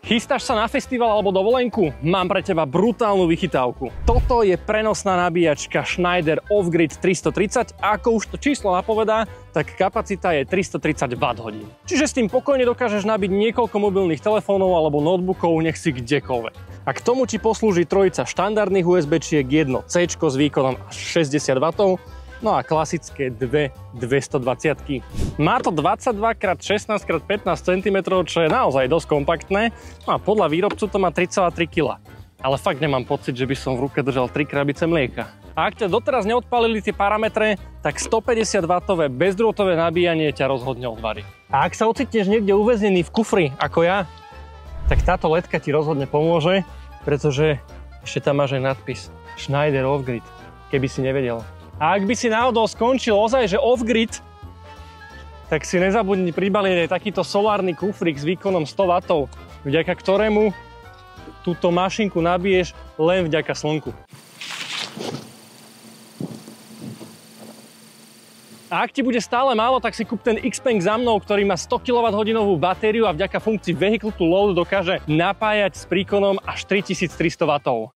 Chystáš sa na festival alebo dovolenku? Mám pre teba brutálnu vychytávku. Toto je prenosná nabíjačka Schneider Off-Grid 330 a ako už to číslo napovedá, tak kapacita je 330 Wh. Čiže s tým pokojne dokážeš nabiť niekoľko mobilných telefónov alebo notebookov, nech si kdekoľvek. A k tomu ti poslúži trojica štandardných USB-čiek, jedno C s výkonom až 60 W, no a klasické dve 220-ky. Má to 22x16x15 cm, čo je naozaj dosť kompaktné, no a podľa výrobcu to má 3,3 kg. Ale fakt nemám pocit, že by som v ruke držal 3 krabice mlieka. A ak ťa doteraz neodpálili tie parametre, tak 150W bezdrôtové nabíjanie ťa rozhodne odvarí. A ak sa ocitneš niekde uväznený v kufri, ako ja, tak táto ledka ti rozhodne pomôže, pretože ešte tam máš aj nadpis Schneider Off-Grid, keby si nevedel. A ak by si náhodou skončil ozaj, že off-grid, tak si nezabudni pribaliť aj takýto solárny kufrík s výkonom 100 W, vďaka ktorému túto mašinku nabiješ len vďaka slnku. A ak ti bude stále málo, tak si kúp ten Xpeng za mnou, ktorý má 100 kWh batériu a vďaka funkcii Vehicle to Load dokáže napájať s príkonom až 3300 W.